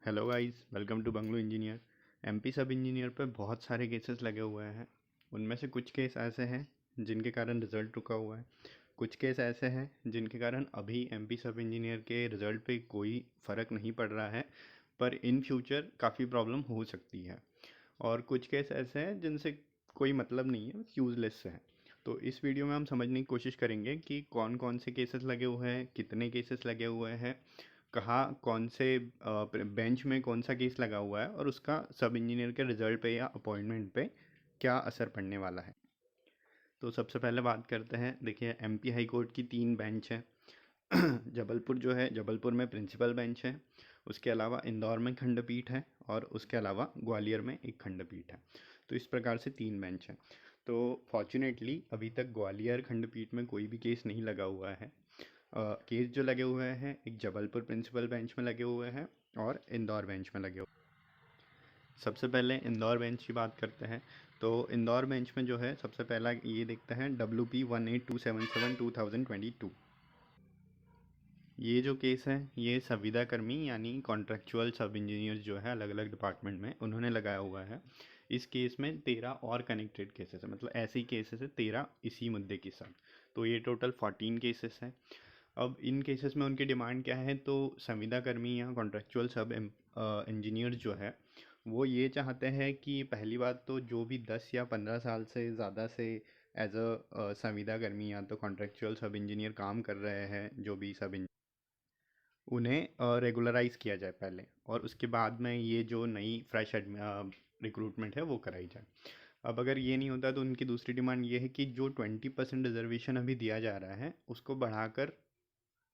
Hello guys, welcome to bungalow engineer. MP सब engineer पे बहुत सारे केसेस लगे हुए हैं। उनमें से कुछ केस ऐसे हैं जिनके कारण रिज़ल्ट रुका हुआ है। कुछ केस ऐसे हैं जिनके कारण अभी एमपी सब इंजीनियर के रिज़ल्ट पे कोई फ़र्क नहीं पड़ रहा है, पर इन फ्यूचर काफ़ी प्रॉब्लम हो सकती है। और कुछ केस ऐसे हैं जिनसे कोई मतलब नहीं है, यूज़लेस हैं। तो इस वीडियो में हम समझने की कोशिश करेंगे कि कौन कौन से केसेस लगे हुए हैं, कितने केसेस लगे हुए हैं, कहाँ कौन से बेंच में कौन सा केस लगा हुआ है और उसका सब इंजीनियर के रिजल्ट पे या अपॉइंटमेंट पे क्या असर पड़ने वाला है। तो सबसे पहले बात करते हैं। देखिए, एमपी हाई कोर्ट की 3 बेंच है। जबलपुर जो है, जबलपुर में प्रिंसिपल बेंच है। उसके अलावा इंदौर में खंडपीठ है और उसके अलावा ग्वालियर में एक खंडपीठ है। तो इस प्रकार से 3 बेंच हैं। तो फॉर्चुनेटली अभी तक ग्वालियर खंडपीठ में कोई भी केस नहीं लगा हुआ है। केस जो लगे हुए हैं, एक जबलपुर प्रिंसिपल बेंच में लगे हुए हैं और इंदौर बेंच में लगे हुए हैं। सबसे पहले इंदौर बेंच की बात करते हैं। तो इंदौर बेंच में जो है, सबसे पहला ये देखते हैं WP 18277/2022। ये जो केस है, ये संविदा कर्मी यानी कॉन्ट्रेक्चुअल सब इंजीनियर जो है अलग अलग डिपार्टमेंट में, उन्होंने लगाया हुआ है। इस केस में 13 और कनेक्टेड केसेस है, मतलब ऐसे ही केसेस है 13 इसी मुद्दे के साथ। तो ये टोटल 14 केसेस हैं। अब इन केसेस में उनकी डिमांड क्या है? तो संविदा कर्मी या कॉन्ट्रेक्चुअल सब इंजीनियर जो है, वो ये चाहते हैं कि पहली बात तो जो भी 10 या 15 साल से ज़्यादा से एज अ संविदा कर्मी या तो कॉन्ट्रेक्चुअल सब इंजीनियर काम कर रहे हैं, जो भी सब उन्हें रेगुलराइज किया जाए पहले, और उसके बाद में ये जो नई फ्रेश रिक्रूटमेंट है वो कराई जाए। अब अगर ये नहीं होता तो उनकी दूसरी डिमांड ये है कि जो 20% रिजर्वेशन अभी दिया जा रहा है उसको बढ़ाकर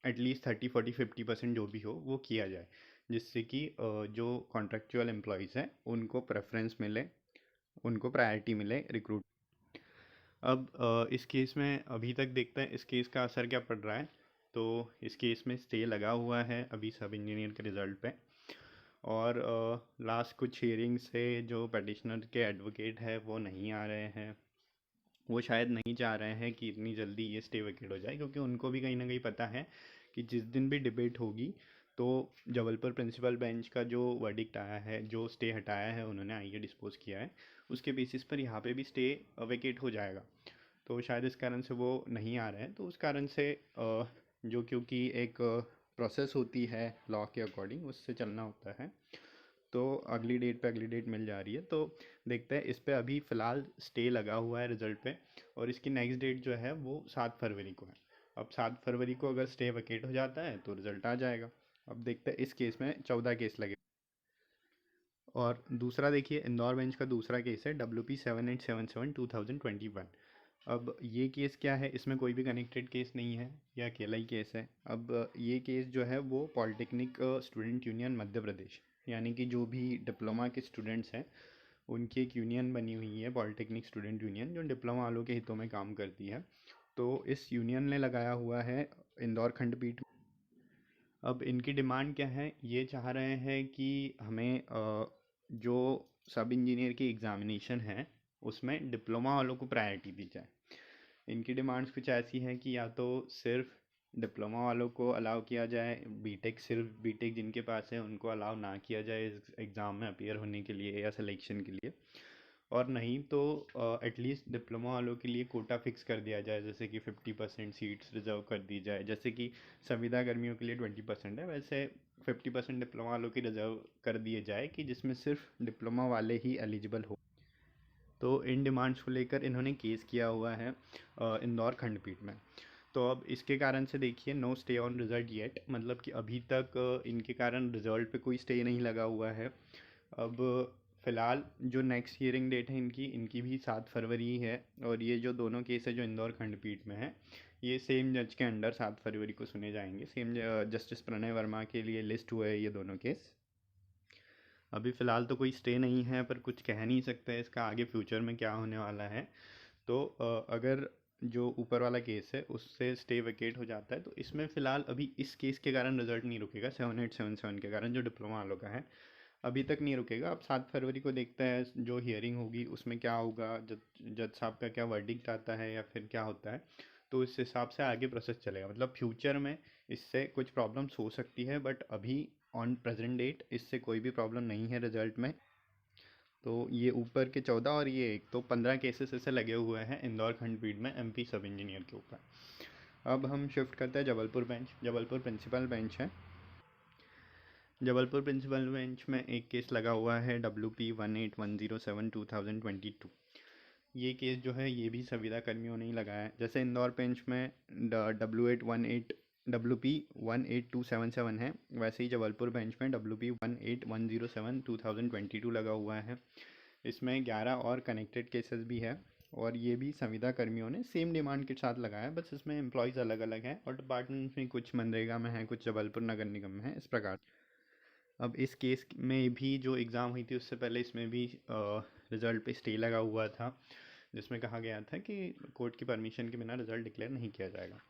एटलीस्ट 30 40 50% जो भी हो वो किया जाए, जिससे कि जो कॉन्ट्रेक्चुअल एम्प्लॉयज़ हैं उनको प्रेफरेंस मिले, उनको प्रायोरिटी मिले रिक्रूट। अब इस केस में अभी तक देखते हैं इस केस का असर क्या पड़ रहा है। तो इस केस में स्टे लगा हुआ है अभी सब इंजीनियर के रिज़ल्ट पे। और लास्ट कुछ हियरिंग से जो पटिशनर के एडवोकेट है वो नहीं आ रहे हैं। वो शायद नहीं चाह रहे हैं कि इतनी जल्दी ये स्टे वेकेट हो जाए, क्योंकि उनको भी कहीं ना कहीं पता है कि जिस दिन भी डिबेट होगी तो जबलपुर प्रिंसिपल बेंच का जो वर्डिक्ट आया है, जो स्टे हटाया है उन्होंने, आइए डिस्पोज किया है, उसके बेसिस पर यहाँ पे भी स्टे वेकेट हो जाएगा। तो शायद इस कारण से वो नहीं आ रहे हैं। तो उस कारण से जो, क्योंकि एक प्रोसेस होती है लॉ के अकॉर्डिंग, उससे चलना होता है, तो अगली डेट पे अगली डेट मिल जा रही है। तो देखते हैं। इस पे अभी फ़िलहाल स्टे लगा हुआ है रिज़ल्ट पे, और इसकी नेक्स्ट डेट जो है वो 7 फरवरी को है। अब 7 फरवरी को अगर स्टे वकेट हो जाता है तो रिज़ल्ट आ जाएगा। अब देखते हैं। इस केस में 14 केस लगे। और दूसरा देखिए, इंदौर बेंच का दूसरा केस है WP 7877/2021। अब ये केस क्या है? इसमें कोई भी कनेक्टेड केस नहीं है, ये अकेला ही केस है। अब ये केस जो है वो polytechnic student union Madhya Pradesh, यानी कि जो भी डिप्लोमा के स्टूडेंट्स हैं उनकी एक यूनियन बनी हुई है, पॉलिटेक्निक स्टूडेंट यूनियन, जो डिप्लोमा वालों के हितों में काम करती है। तो इस यूनियन ने लगाया हुआ है इंदौर खंडपीठ। अब इनकी डिमांड क्या है? ये चाह रहे हैं कि हमें जो सब इंजीनियर की एग्ज़ामिनेशन है उसमें डिप्लोमा वालों को प्रायोरिटी दी जाए। इनकी डिमांड्स कुछ ऐसी हैं कि या तो सिर्फ डिप्लोमा वालों को अलाउ किया जाए, बीटेक सिर्फ बीटेक जिनके पास है उनको अलाउ ना किया जाए इस एग्ज़ाम में अपीयर होने के लिए या सिलेक्शन के लिए। और नहीं तो एटलीस्ट डिप्लोमा वालों के लिए कोटा फिक्स कर दिया जाए, जैसे कि 50% सीट्स रिजर्व कर दी जाए। जैसे कि संविदा कर्मियों के लिए 20% है, वैसे 50% डिप्लोमा वालों की रिजर्व कर दिए जाए कि जिसमें सिर्फ डिप्लोमा वाले ही एलिजिबल हो। तो इन डिमांड्स को लेकर इन्होंने केस किया हुआ है इंदौर खंडपीठ में। तो अब इसके कारण से देखिए, no stay on result yet, मतलब कि अभी तक इनके कारण रिजल्ट पे कोई स्टे नहीं लगा हुआ है। अब फ़िलहाल जो नेक्स्ट हियरिंग डेट है इनकी इनकी भी 7 फरवरी ही है। और ये जो दोनों केस है जो इंदौर खंडपीठ में है, ये सेम जज के अंडर 7 फरवरी को सुने जाएंगे। सेम जस्टिस प्रणय वर्मा के लिए लिस्ट हुए हैं ये दोनों केस। अभी फ़िलहाल तो कोई स्टे नहीं है, पर कुछ कह नहीं सकते इसका आगे फ्यूचर में क्या होने वाला है। तो अगर जो ऊपर वाला केस है उससे स्टे वेकेट हो जाता है तो इसमें फ़िलहाल अभी इस केस के कारण रिजल्ट नहीं रुकेगा, 7877 के कारण जो डिप्लोमा वालों का है अभी तक नहीं रुकेगा। अब 7 फरवरी को देखते हैं जो हियरिंग होगी उसमें क्या होगा, जज जज साहब का क्या वर्डिक्ट आता है या फिर क्या होता है। तो इस हिसाब से आगे प्रोसेस चलेगा। मतलब फ्यूचर में इससे कुछ प्रॉब्लम्स हो सकती है, बट अभी ऑन प्रेजेंट डेट इससे कोई भी प्रॉब्लम नहीं है रिजल्ट में। तो ये ऊपर के 14 और ये एक, तो 15 केसेस ऐसे लगे हुए हैं इंदौर खंडपीठ में एमपी सब इंजीनियर के ऊपर। अब हम शिफ्ट करते हैं Jabalpur bench. Jabalpur principal bench है। जबलपुर प्रिंसिपल बेंच में एक केस लगा हुआ है WP181072/2022। ये केस जो है ये भी संविदा कर्मियों ने ही लगाया है। जैसे इंदौर बेंच में WP18277 है, वैसे ही जबलपुर बेंच में WP18107/2022 लगा हुआ है। इसमें 11 और कनेक्टेड केसेस भी है और ये भी संविदा कर्मियों ने सेम डिमांड के साथ लगाया, बस इसमें एम्प्लॉयज़ अलग अलग हैं और डिपार्टमेंट्स में कुछ मनरेगा में हैं, कुछ जबलपुर नगर निगम में है, इस प्रकार। अब इस केस में भी जो एग्ज़ाम हुई थी उससे पहले इसमें भी रिज़ल्ट पे स्टे लगा हुआ था, जिसमें कहा गया था कि कोर्ट की परमिशन के बिना रिज़ल्ट डिक्लेयर नहीं किया जाएगा।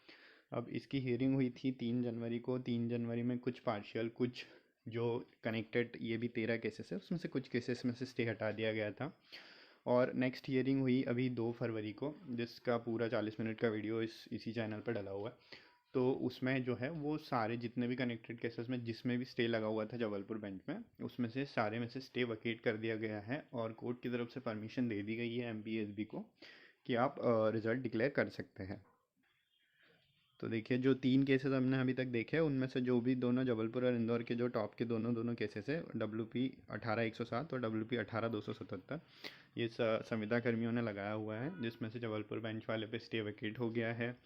अब इसकी हियरिंग हुई थी 3 जनवरी को। 3 जनवरी में कुछ पार्शियल, कुछ जो कनेक्टेड, ये भी 13 केसेस है, उसमें से कुछ केसेस में से स्टे हटा दिया गया था। और नेक्स्ट हियरिंग हुई अभी 2 फरवरी को, जिसका पूरा 40 मिनट का वीडियो इसी चैनल पर डला हुआ है। तो उसमें जो है वो सारे जितने भी कनेक्टेड केसेस में जिसमें भी स्टे लगा हुआ था जबलपुर बेंच में, उसमें से सारे में से स्टे वकेट कर दिया गया है और कोर्ट की तरफ से परमिशन दे दी गई है एमपीएसबी को कि आप रिज़ल्ट डिक्लेयर कर सकते हैं। तो देखिए, जो 3 केसेस हमने अभी तक देखे उनमें से जो भी दोनों जबलपुर और इंदौर के जो टॉप के दोनों केसेस है, WP18107 और WP18277, ये संविदा कर्मियों ने लगाया हुआ है, जिसमें से जबलपुर बेंच वाले पे स्टे वकेट हो गया है।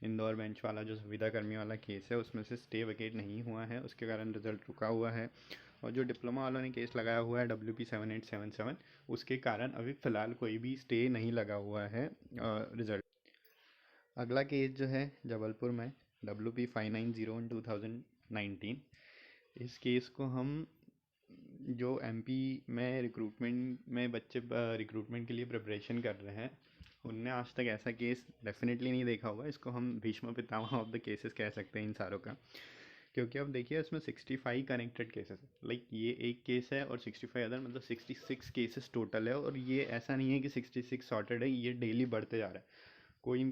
इंदौर बेंच वाला जो संविदा कर्मियों वाला केस है उसमें से स्टे वकेट नहीं हुआ है, उसके कारण रिजल्ट रुका हुआ है। और जो डिप्लोमा वालों ने केस लगाया हुआ है WP7877, उसके कारण अभी फ़िलहाल कोई भी स्टे नहीं लगा हुआ है रिजल्ट। अगला केस जो है जबलपुर में WP5901/2019। इस केस को हम, जो एमपी में रिक्रूटमेंट में बच्चे रिक्रूटमेंट के लिए प्रिपरेशन कर रहे हैं, उनने आज तक ऐसा केस डेफिनेटली नहीं देखा होगा। इसको हम Bhishma Pitamah of the cases कह सकते हैं इन सारों का, क्योंकि अब देखिए इसमें 65 कनेक्टेड केसेस है। लाइक ये एक केस है और 65 अदर, मतलब 66 केसेस टोटल है। और ये ऐसा नहीं है कि 66 सॉर्टेड है, ये डेली बढ़ते जा रहा है। कोई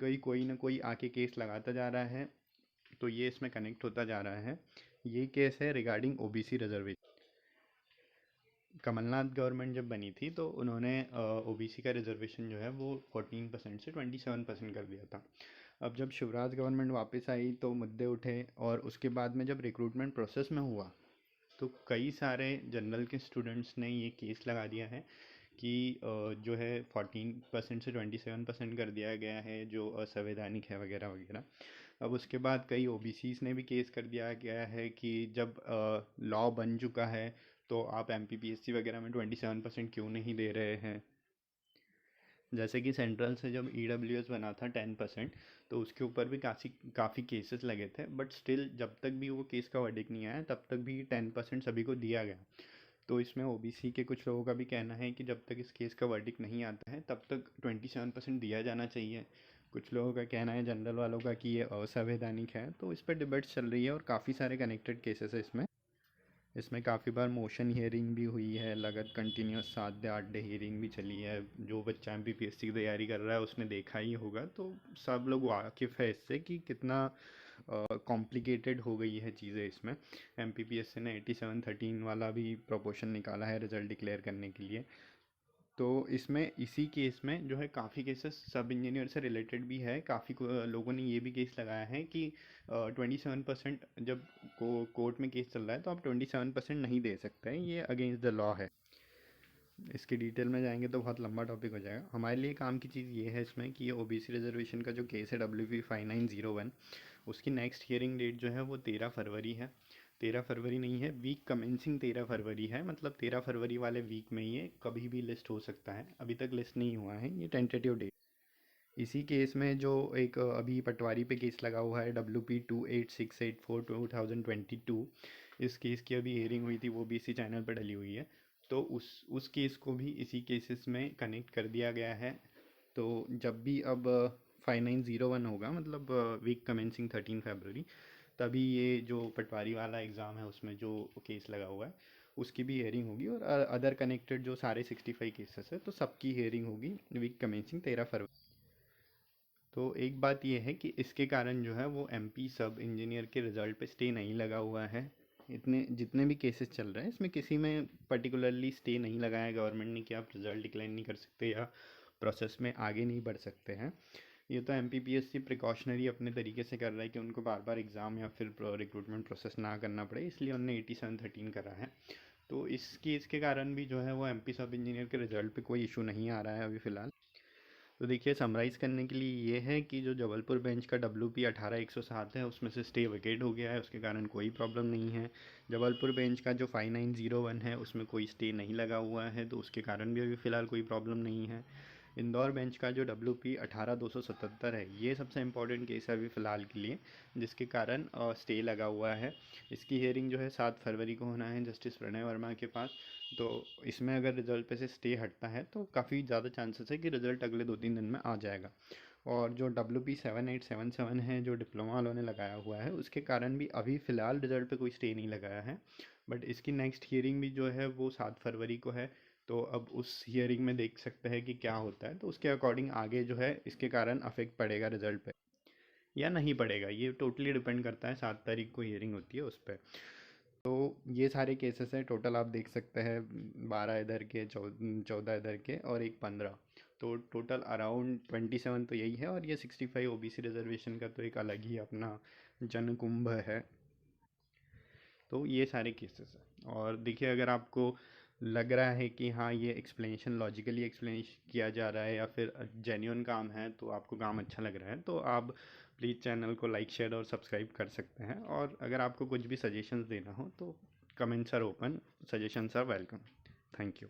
ना कोई आके केस लगाता जा रहा है, तो ये इसमें कनेक्ट होता जा रहा है। ये केस है regarding OBC reservation. Kamal Nath government जब बनी थी तो उन्होंने ओबीसी का रिजर्वेशन जो है वो 14% से 27% कर दिया था। अब जब शिवराज गवर्नमेंट वापस आई तो मुद्दे उठे, और उसके बाद में जब रिक्रूटमेंट प्रोसेस में हुआ तो कई सारे जनरल के स्टूडेंट्स ने ये केस लगा दिया है कि जो है 14% से 27% कर दिया गया है, जो असंवैधानिक है वगैरह वगैरह। अब उसके बाद कई ओबीसीज ने भी केस कर दिया गया है कि जब लॉ बन चुका है तो आप एमपीपीएससी वगैरह में 27% क्यों नहीं दे रहे हैं। जैसे कि सेंट्रल से जब ईडब्ल्यूएस बना था 10%, तो उसके ऊपर भी काफ़ी केसेस लगे थे, बट स्टिल जब तक भी वो केस का वर्डिक्ट नहीं आया तब तक भी 10% सभी को दिया गया। तो इसमें ओबीसी के कुछ लोगों का भी कहना है कि जब तक इस केस का वर्डिक्ट नहीं आता है तब तक 27% दिया जाना चाहिए। कुछ लोगों का कहना है, जनरल वालों का, कि ये असंवैधानिक है। तो इस पर डिबेट्स चल रही है और काफ़ी सारे कनेक्टेड केसेस है इसमें। इसमें काफ़ी बार मोशन हियरिंग भी हुई है, लगत कंटिन्यूस 7 डे 8 डे हियरिंग भी चली है। जो बच्चा एमपीपीएससी की तैयारी कर रहा है उसने देखा ही होगा, तो सब लोग वाकिफ़ है इससे कि कितना कॉम्प्लिकेटेड हो गई है चीज़ें इसमें। एमपीपीएससी ने 8713 वाला भी प्रोपोर्शन निकाला है रिज़ल्ट डिक्लेयर करने के लिए। तो इसमें इसी केस में जो है काफ़ी केसेस सब इंजीनियर से रिलेटेड भी है। काफ़ी लोगों ने ये भी केस लगाया है कि 27% जब कोर्ट में केस चल रहा है तो आप 27% नहीं दे सकते हैं, ये अगेंस्ट द लॉ है। इसकी डिटेल में जाएंगे तो बहुत लंबा टॉपिक हो जाएगा। हमारे लिए काम की चीज़ ये है इसमें कि ये ओबीसी रिजर्वेशन का जो केस है WP5901, उसकी नेक्स्ट हियरिंग डेट जो है वो 13 फरवरी है। 13 फरवरी नहीं है, वीक कमेंसिंग 13 फरवरी है, मतलब 13 फरवरी वाले वीक में ये कभी भी लिस्ट हो सकता है। अभी तक लिस्ट नहीं हुआ है, ये टेंटेटिव डेट। इसी केस में जो एक अभी पटवारी पे केस लगा हुआ है WP28684/2022, इस केस की अभी हियरिंग हुई थी, वो भी इसी चैनल पर डली हुई है। तो उस केस को भी इसी केसेस में कनेक्ट कर दिया गया है। तो जब भी अब 5901 होगा, मतलब वीक कमेंसिंग 13 फरवरी, तभी ये जो पटवारी वाला एग्ज़ाम है उसमें जो केस लगा हुआ है उसकी भी हियरिंग होगी। और अदर कनेक्टेड जो सारे 65 केसेस है तो सबकी हियरिंग होगी वीक कमेंसिंग 13 फरवरी। तो एक बात यह है कि इसके कारण जो है वो एमपी सब इंजीनियर के रिज़ल्ट पे स्टे नहीं लगा हुआ है। इतने जितने भी केसेस चल रहे हैं इसमें किसी में पर्टिकुलरली स्टे नहीं लगाया है गवर्नमेंट ने कि आप रिजल्ट डिक्लाइन नहीं कर सकते या प्रोसेस में आगे नहीं बढ़ सकते हैं। ये तो एमपीपीएससी प्रिकॉशनरी अपने तरीके से कर रहा है कि उनको बार बार एग्ज़ाम या फिर रिक्रूटमेंट प्रोसेस ना करना पड़े, इसलिए उन्होंने 8713 करा है। तो इस केस के कारण भी जो है वो एमपी सब इंजीनियर के रिजल्ट पे कोई इशू नहीं आ रहा है अभी फ़िलहाल। तो देखिए समराइज़ करने के लिए ये है कि जो जबलपुर बेंच का WP 18107 है उसमें से स्टे वेकेट हो गया है, उसके कारण कोई प्रॉब्लम नहीं है। जबलपुर बेंच का जो 5901 है उसमें कोई स्टे नहीं लगा हुआ है, तो उसके कारण भी अभी फ़िलहाल कोई प्रॉब्लम नहीं है। इंदौर बेंच का जो WP 18277 है ये सबसे इम्पोर्टेंट केस है अभी फ़िलहाल के लिए, जिसके कारण स्टे लगा हुआ है। इसकी हियरिंग जो है 7 फरवरी को होना है जस्टिस प्रणय वर्मा के पास। तो इसमें अगर रिज़ल्ट पे से स्टे हटता है तो काफ़ी ज़्यादा चांसेस है कि रिज़ल्ट अगले 2-3 दिन में आ जाएगा। और जो WP 7877 है जो डिप्लोमा वालों ने लगाया हुआ है उसके कारण भी अभी फ़िलहाल रिज़ल्ट पे कोई स्टे नहीं लगाया है, बट इसकी नेक्स्ट हियरिंग भी जो है वो 7 फरवरी को है। तो अब उस हियरिंग में देख सकते हैं कि क्या होता है, तो उसके अकॉर्डिंग आगे जो है इसके कारण अफेक्ट पड़ेगा रिज़ल्ट पे या नहीं पड़ेगा, ये टोटली डिपेंड करता है। 7 तारीख को हियरिंग होती है उस पर। तो ये सारे केसेस हैं टोटल, आप देख सकते हैं 12 इधर के, 14 इधर के और एक 15। तो टोटल अराउंड 27 तो यही है, और ये 65 ओबीसी रिजर्वेशन का तो एक अलग ही अपना जनकुंभ है। तो ये सारे केसेस हैं। और देखिए अगर आपको लग रहा है कि हाँ ये एक्सप्लेनेशन लॉजिकली एक्सप्लेन किया जा रहा है या फिर जेन्युइन काम है, तो आपको काम अच्छा लग रहा है, तो आप प्लीज़ चैनल को लाइक शेयर और सब्सक्राइब कर सकते हैं। और अगर आपको कुछ भी सजेशंस देना हो तो comments are open, suggestions are welcome. Thank you.